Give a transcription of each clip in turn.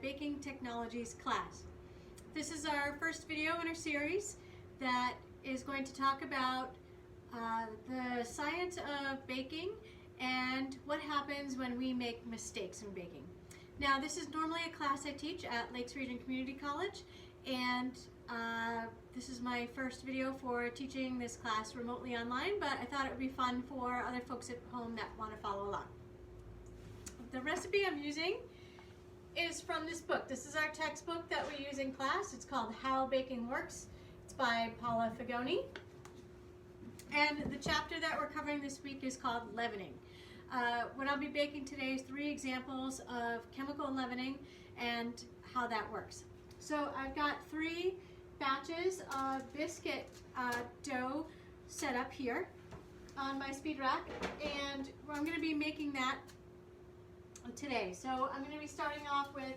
baking technologies class. This is our first video in our series that is going to talk about the science of baking and what happens when we make mistakes in baking. Now, this is normally a class I teach at Lakes Region Community College, and this is my first video for teaching this class remotely online, but I thought it would be fun for other folks at home that want to follow along. The recipe I'm using is from this book. This is our textbook that we use in class. It's called How Baking Works. It's by Paula Figoni. And the chapter that we're covering this week is called Leavening. What I'll be baking today is 3 examples of chemical leavening and how that works. So I've got 3 batches of biscuit dough set up here on my speed rack, and I'm going to be making that today. So I'm going to be starting off with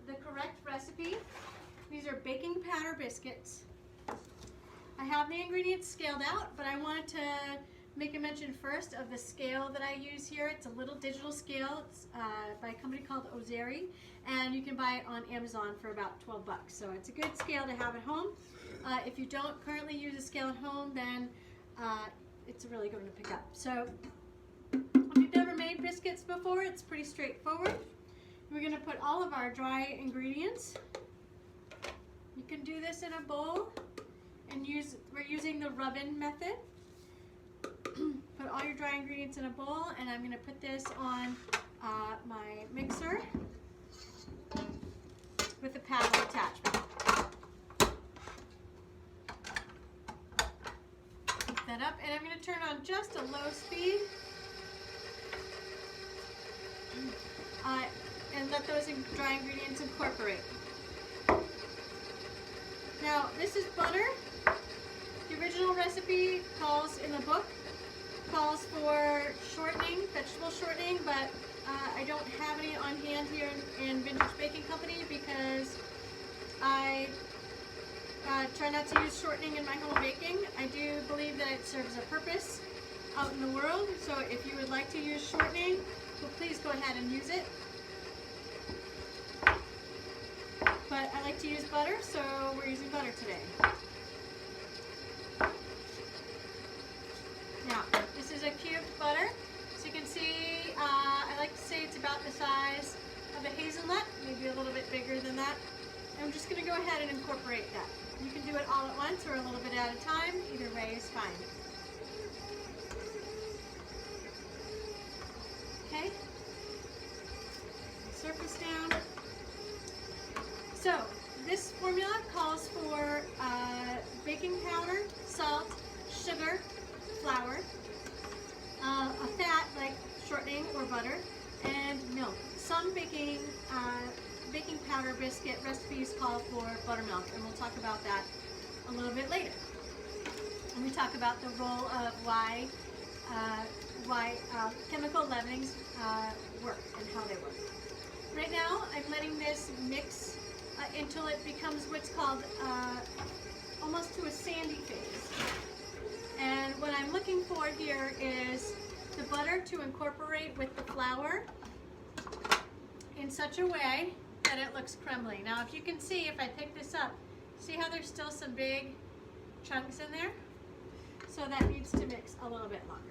the correct recipe. These are baking powder biscuits. I have the ingredients scaled out, but I wanted to make a mention first of the scale that I use here. It's a little digital scale. It's by a company called Ozeri, and you can buy it on Amazon for about 12 bucks. So it's a good scale to have at home. If you don't currently use a scale at home, then it's really going to pick up. So if you've never made biscuits before, it's pretty straightforward. We're going to put all of our dry ingredients. You can do this in a bowl, and we're using the rub-in method. Put all your dry ingredients in a bowl, and I'm going to put this on my mixer with a paddle attachment. Pick that up, and I'm going to turn on just a low speed and let those dry ingredients incorporate. Now, this is butter. The original recipe in the book calls for shortening, vegetable shortening, but I don't have any on hand here in Vintage Baking Company because I try not to use shortening in my home baking. I do believe that it serves a purpose out in the world, so if you would like to use shortening, well, please go ahead and use it. But I like to use butter, so we're using butter today. Now, this is a cubed butter. So you can see, I like to say it's about the size of a hazelnut, maybe a little bit bigger than that. And I'm just going to go ahead and incorporate that. You can do it all at once or a little bit at a time. Either way is fine. Okay. Surface down. So, this formula calls for baking powder, salt, sugar, flour, a fat like shortening or butter, and milk. Some baking powder biscuit recipes call for buttermilk, and we'll talk about that a little bit later. And we talk about the role of why chemical leavenings work and how they work. Right now, I'm letting this mix until it becomes what's called almost to a sandy phase. And what I'm looking for here is the butter to incorporate with the flour in such a way that it looks crumbly. Now, if you can see, if I pick this up, see how there's still some big chunks in there? So that needs to mix a little bit longer.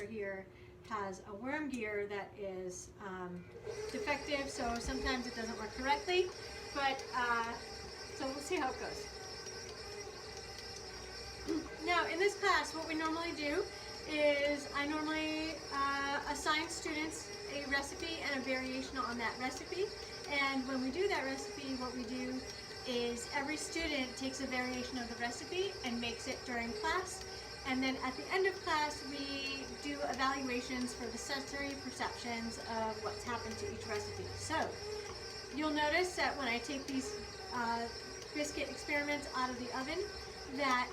Here has a worm gear that is defective, so sometimes it doesn't work correctly, but so we'll see how it goes. Now, in this class, what we normally do is I normally assign students a recipe and a variation on that recipe, and when we do that recipe, what we do is every student takes a variation of the recipe and makes it during class. And then at the end of class, we do evaluations for the sensory perceptions of what's happened to each recipe. So you'll notice that when I take these biscuit experiments out of the oven, that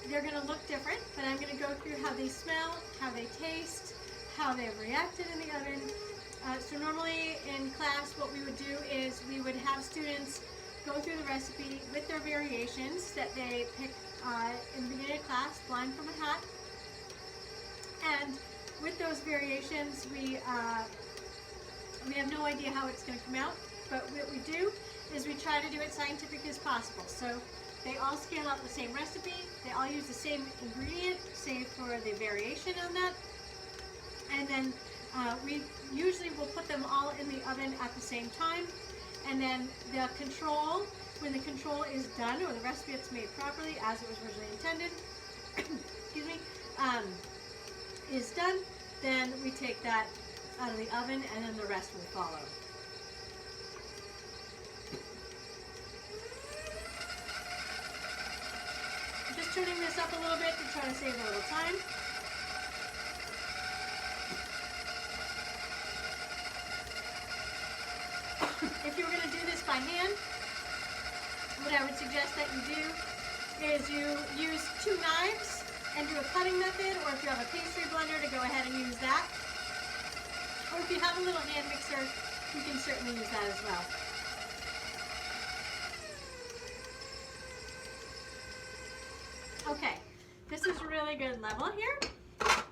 they're going to look different, but I'm going to go through how they smell, how they taste, how they've reacted in the oven, So normally in class what we would do is we would have students go through the recipe with their variations that they pick in the beginning of class, blind from a hat. And with those variations, we have no idea how it's going to come out, but what we do is we try to do it scientific as possible. So they all scale out the same recipe, they all use the same ingredient, save for the variation on that, and then we usually will put them all in the oven at the same time, and then the control, when the control is done, or the recipe is made properly as it was originally intended, excuse me, is done, then we take that out of the oven and then the rest will follow. I'm just turning this up a little bit to try to save a little time. If you were going to do this by hand, what I would suggest that you do is you use 2 knives and do a cutting method, or if you have a pastry blender, to go ahead and use that. Or if you have a little hand mixer, you can certainly use that as well. Okay, this is a really good level here. Let's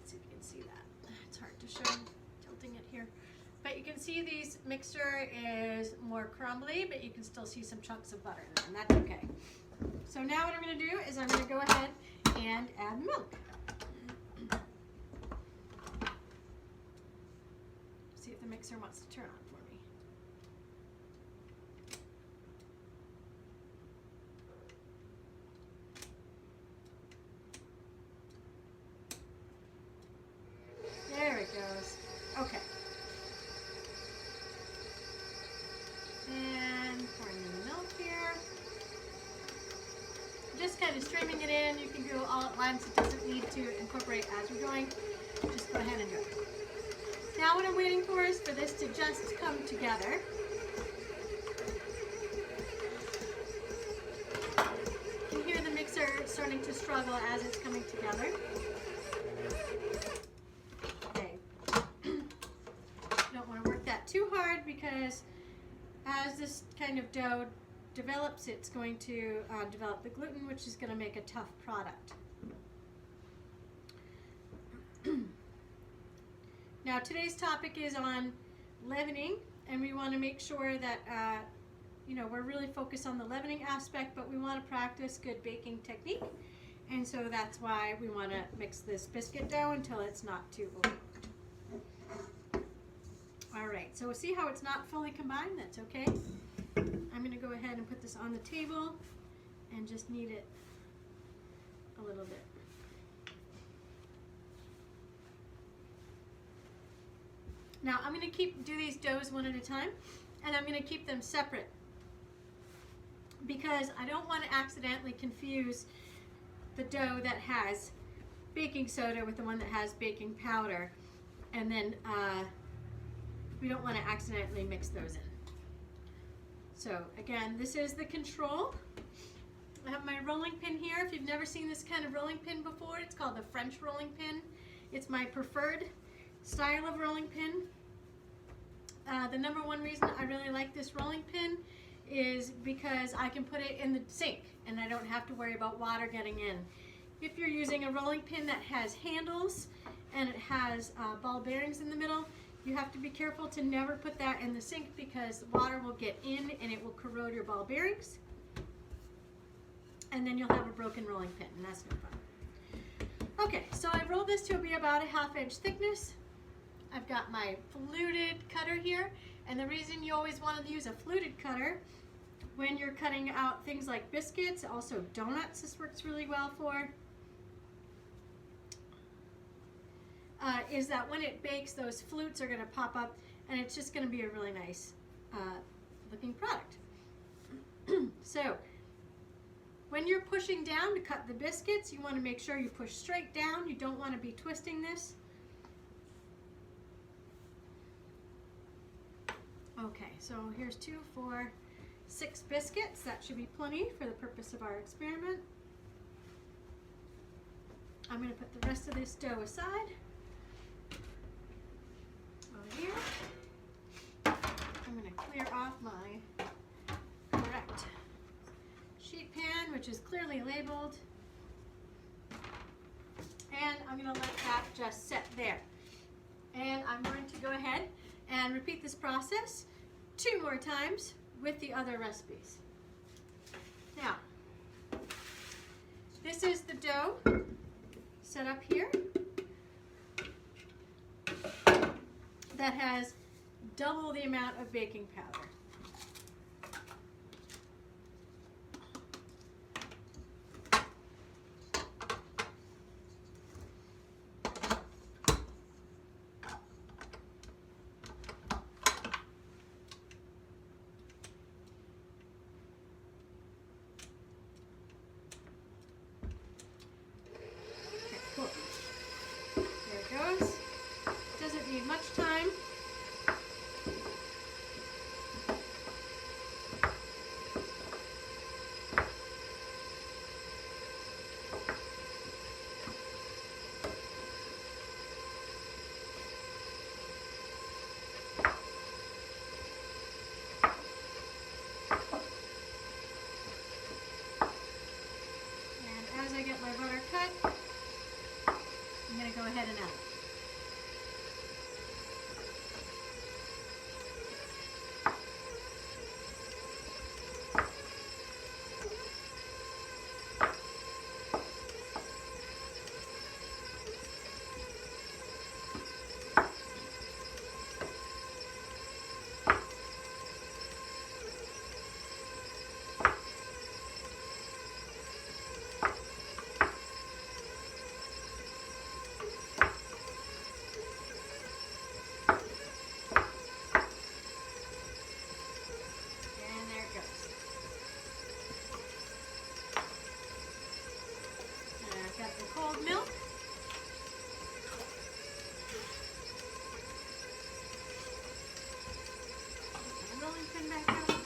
see if you can see that. It's hard to show, tilting it here. But you can see this mixture is more crumbly, but you can still see some chunks of butter in there, and that's okay. So now what I'm going to do is I'm going to go ahead and add milk. See if the mixer wants to turn on for me. There it goes. Okay. And pouring in the milk here. Just kind of streaming it in. You can go all at once. It doesn't need to incorporate as you're going. Just go ahead and do it. Now what I'm waiting for is for this to just come together. You can hear the mixer starting to struggle as it's coming together. Okay. Don't want to work that too hard, because as this kind of dough develops, it's going to develop the gluten, which is going to make a tough product. Now today's topic is on leavening, and we want to make sure that we're really focused on the leavening aspect, but we want to practice good baking technique, and so that's why we want to mix this biscuit dough until it's not too overcooked. Alright, so see how it's not fully combined? That's okay. I'm going to go ahead and put this on the table and just knead it a little bit. Now I'm going to do these doughs one at a time, and I'm going to keep them separate because I don't want to accidentally confuse the dough that has baking soda with the one that has baking powder, and then we don't want to accidentally mix those in. So again, this is the control. I have my rolling pin here. If you've never seen this kind of rolling pin before, it's called the French rolling pin. It's my preferred style of rolling pin. The number one reason I really like this rolling pin is because I can put it in the sink and I don't have to worry about water getting in. If you're using a rolling pin that has handles and it has ball bearings in the middle, you have to be careful to never put that in the sink, because water will get in and it will corrode your ball bearings, and then you'll have a broken rolling pin, and that's no fun. Okay, so I rolled this to be about a 1/2 inch thickness. I've got my fluted cutter here, and the reason you always want to use a fluted cutter when you're cutting out things like biscuits, also donuts, this works really well for, is that when it bakes, those flutes are going to pop up, and it's just going to be a really nice looking product. So when you're pushing down to cut the biscuits, you want to make sure you push straight down. You don't want to be twisting this. Okay, so here's 2, 4, 6 biscuits. That should be plenty for the purpose of our experiment. I'm going to put the rest of this dough aside. off my correct sheet pan, which is clearly labeled. And I'm going to let that just set there. And I'm going to go ahead and repeat this process 2 more times with the other recipes. Now, this is the dough set up here that has double the amount of baking powder. Doesn't need much time. And as I get my butter cut, I'm going to go ahead and add it. Got the cold milk. My rolling pin back out.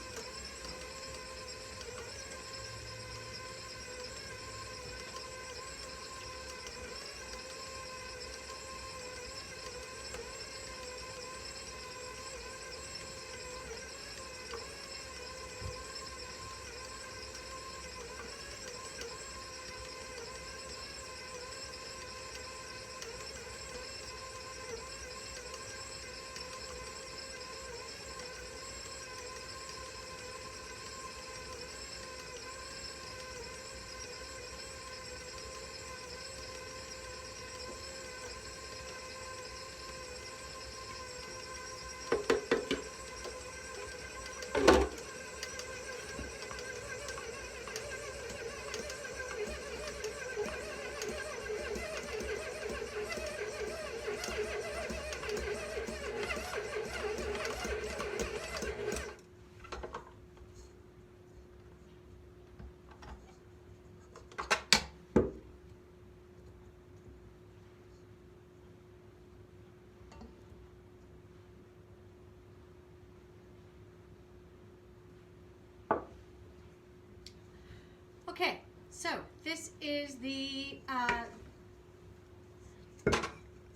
Okay, so this is the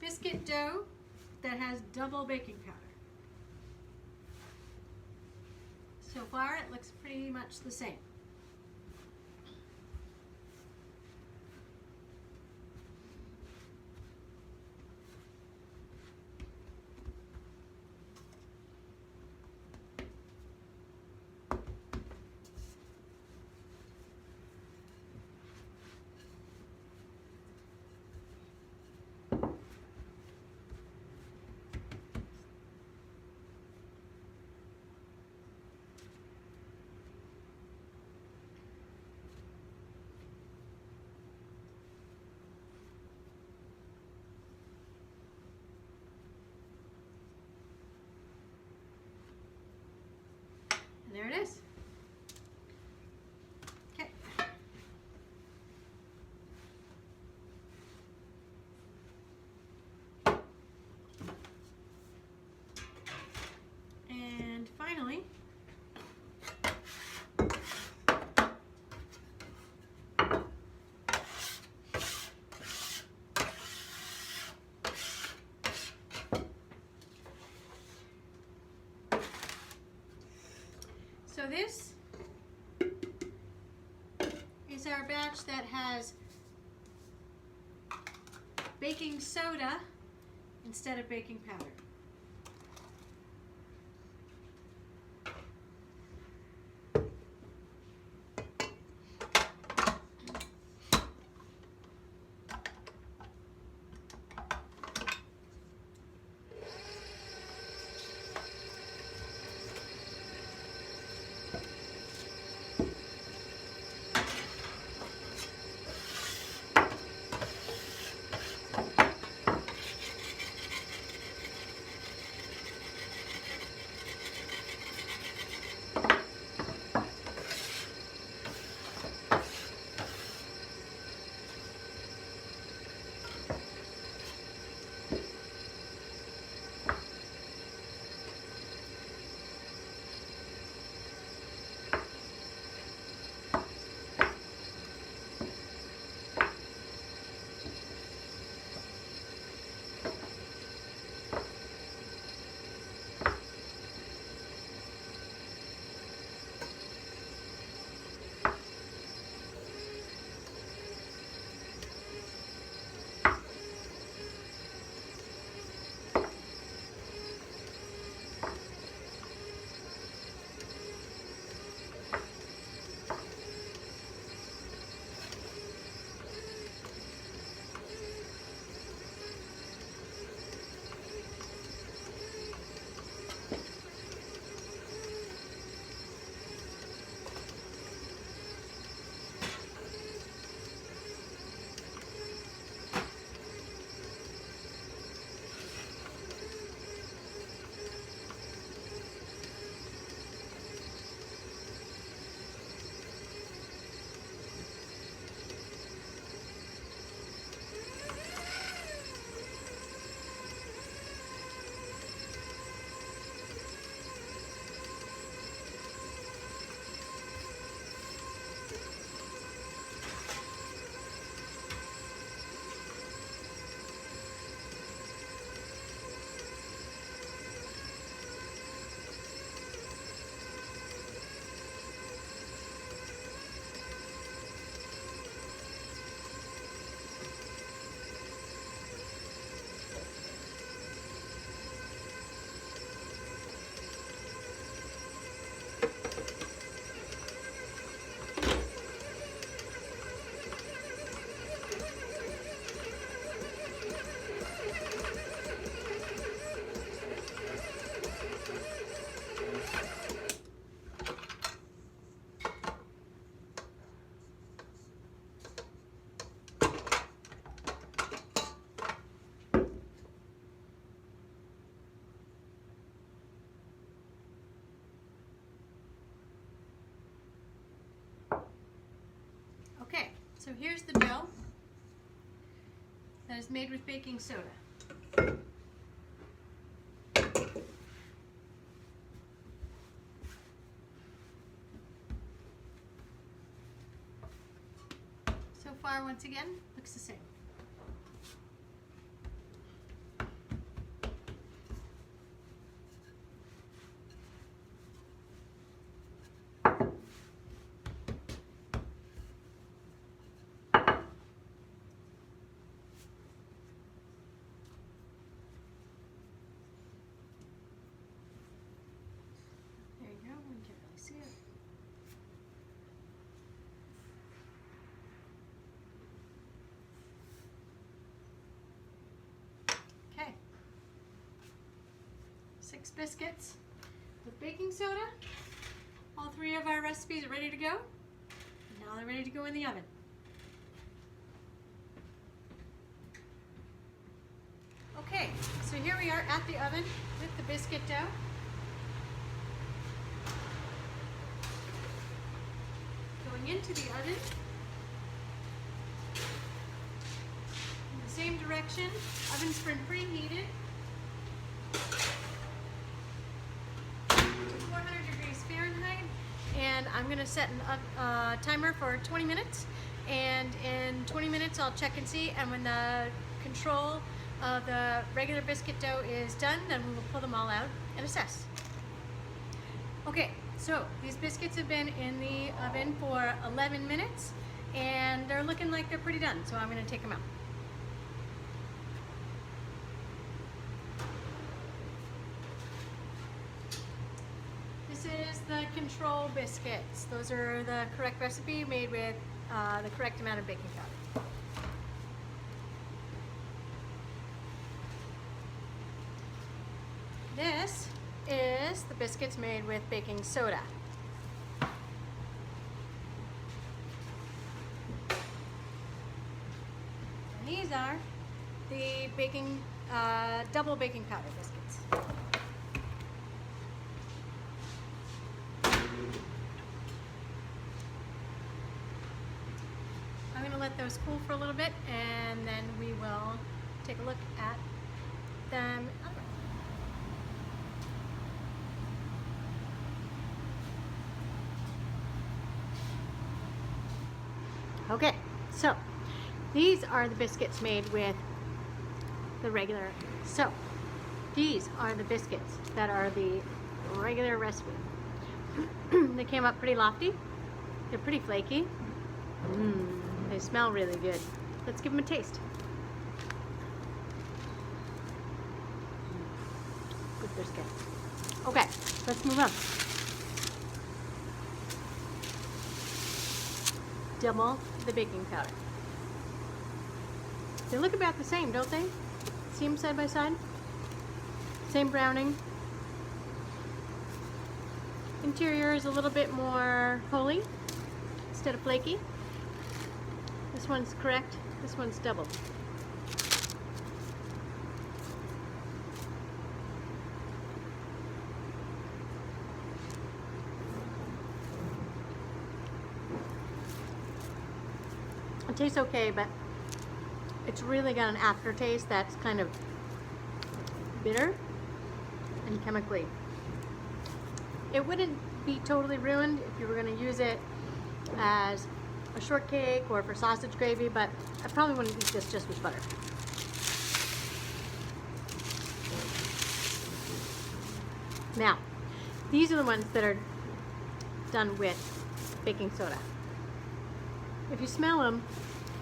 biscuit dough that has double baking powder. So far, it looks pretty much the same. So this is our batch that has baking soda instead of baking powder. Okay, so here's the dough that is made with baking soda. So far, once again, looks the same. There you go, we can really see it. Okay, 6 biscuits with baking soda. All 3 of our recipes are ready to go. Now they're ready to go in the oven. Okay, so here we are at the oven with the biscuit dough. Going into the oven in the same direction. Oven's been preheated to 400 degrees Fahrenheit, and I'm going to set a timer for 20 minutes, and in 20 minutes I'll check and see, and when the control of the regular biscuit dough is done, then we will pull them all out and assess. Okay, so these biscuits have been in the oven for 11 minutes and they're looking like they're pretty done, so I'm going to take them out. This is the control biscuits. Those are the correct recipe made with the correct amount of baking powder. This is the biscuits made with baking soda. And these are the double baking powder biscuits. I'm going to let those cool for a little bit and then we will take a look at them. Okay, so these are the biscuits made with the regular. So these are the biscuits that are the regular recipe. They came up pretty lofty. They're pretty flaky. They smell really good. Let's give them a taste. Good biscuit. Okay, let's move on. Double the baking powder. They look about the same, don't they? See them side by side? Same browning. Interior is a little bit more holy instead of flaky. This one's correct, this one's double. It tastes okay, but it's really got an aftertaste that's kind of bitter and chemically. It wouldn't be totally ruined if you were going to use it as a shortcake or for sausage gravy, but I probably wouldn't eat this just with butter. Now, these are the ones that are done with baking soda. If you smell them,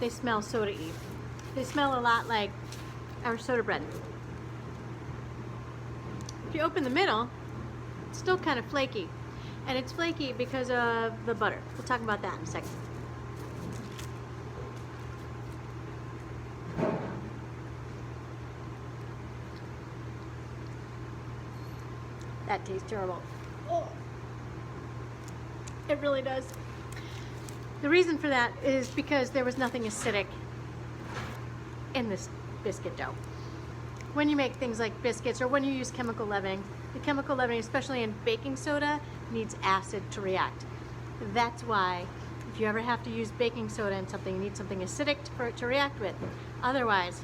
they smell soda-y. They smell a lot like our soda bread. If you open the middle, it's still kind of flaky. And it's flaky because of the butter. We'll talk about that in a second. That tastes terrible. Oh. It really does. The reason for that is because there was nothing acidic in this biscuit dough. When you make things like biscuits or when you use chemical leavening, the chemical leavening, especially in baking soda, needs acid to react. That's why if you ever have to use baking soda in something, you need something acidic for it to react with. Otherwise,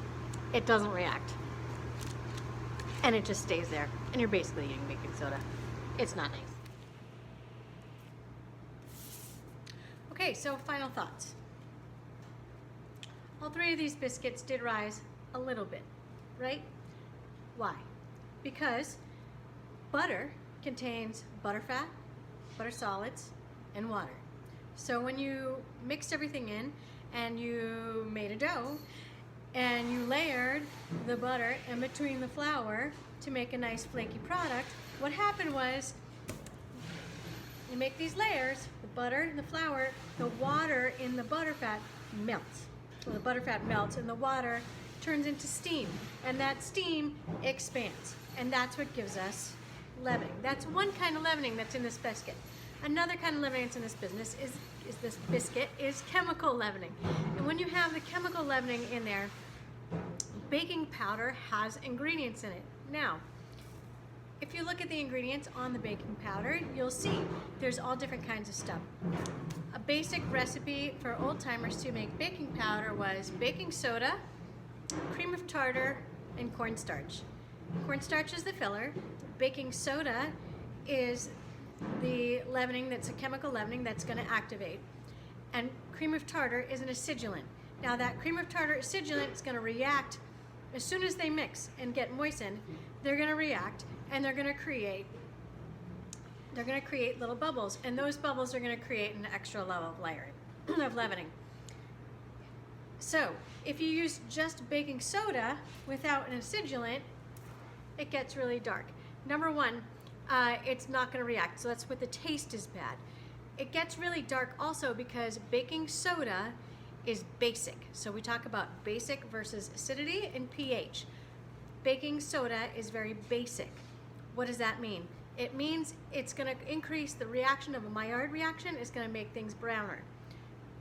it doesn't react. And it just stays there. And you're basically eating baking soda. It's not nice. Okay, so final thoughts. All three of these biscuits did rise a little bit, right? Why? Because butter contains butterfat, butter solids, and water. So when you mixed everything in and you made a dough and you layered the butter in between the flour to make a nice flaky product, what happened was you make these layers, the butter and the flour, the water in the butterfat melts. Well, the butterfat melts and the water turns into steam, and that steam expands, and that's what gives us leavening. That's one kind of leavening that's in this biscuit. Another kind of leavening that's in this business is this biscuit is chemical leavening. And when you have the chemical leavening in there, baking powder has ingredients in it. Now, if you look at the ingredients on the baking powder, you'll see there's all different kinds of stuff. A basic recipe for old timers to make baking powder was baking soda, cream of tartar, and cornstarch. Cornstarch is the filler. Baking soda is the leavening that's a chemical leavening that's going to activate. And cream of tartar is an acidulant. Now that cream of tartar acidulant is going to react as soon as they mix and get moistened. They're going to react and they're going to create they're going to create little bubbles, and those bubbles are going to create an extra level of layering, of leavening. So if you use just baking soda without an acidulant, it gets really dark. Number one, it's not going to react, so that's what the taste is bad. It gets really dark also because baking soda is basic. So we talk about basic versus acidity and pH. Baking soda is very basic. What does that mean? It means it's going to increase the reaction of a Maillard reaction. It's going to make things browner.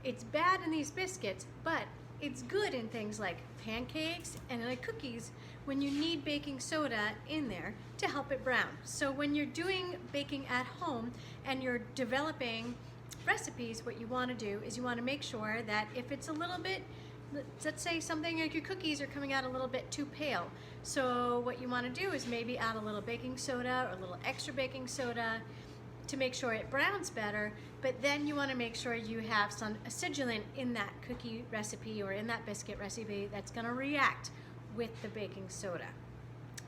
It's bad in these biscuits, but it's good in things like pancakes and like cookies when you need baking soda in there to help it brown. So when you're doing baking at home and you're developing recipes, what you want to do is you want to make sure that if it's a little bit, let's say something like your cookies are coming out a little bit too pale. So what you want to do is maybe add a little baking soda or a little extra baking soda to make sure it browns better, but then you want to make sure you have some acidulant in that cookie recipe or in that biscuit recipe that's going to react with the baking soda.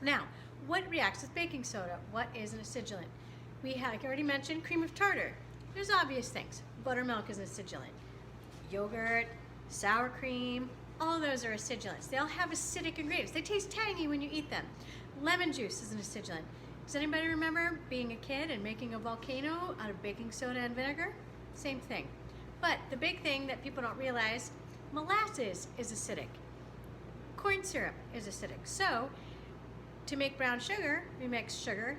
Now, what reacts with baking soda? What is an acidulant? I already mentioned cream of tartar. There's obvious things. Buttermilk is an acidulant. Yogurt, sour cream, all of those are acidulants. They all have acidic ingredients. They taste tangy when you eat them. Lemon juice is an acidulant. Does anybody remember being a kid and making a volcano out of baking soda and vinegar? Same thing. But the big thing that people don't realize, molasses is acidic. Corn syrup is acidic. So to make brown sugar, we mix sugar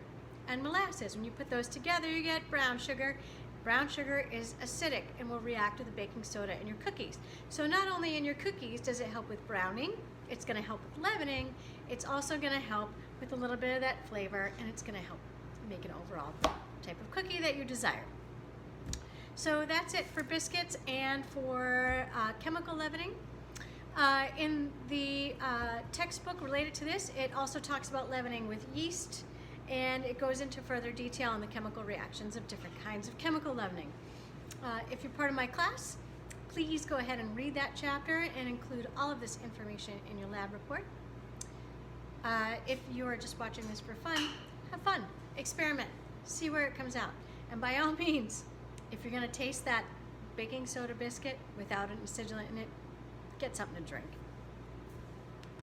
and molasses. When you put those together, you get brown sugar. Brown sugar is acidic and will react with the baking soda in your cookies. So not only in your cookies does it help with browning, it's going to help with leavening, it's also going to help with a little bit of that flavor, and it's going to help make an overall type of cookie that you desire. So that's it for biscuits and for chemical leavening. In the textbook related to this, it also talks about leavening with yeast, and it goes into further detail on the chemical reactions of different kinds of chemical leavening. If you're part of my class, please go ahead and read that chapter and include all of this information in your lab report. If you are just watching this for fun, have fun, experiment, see where it comes out. And by all means, if you're going to taste that baking soda biscuit without an acidulant in it, get something to drink.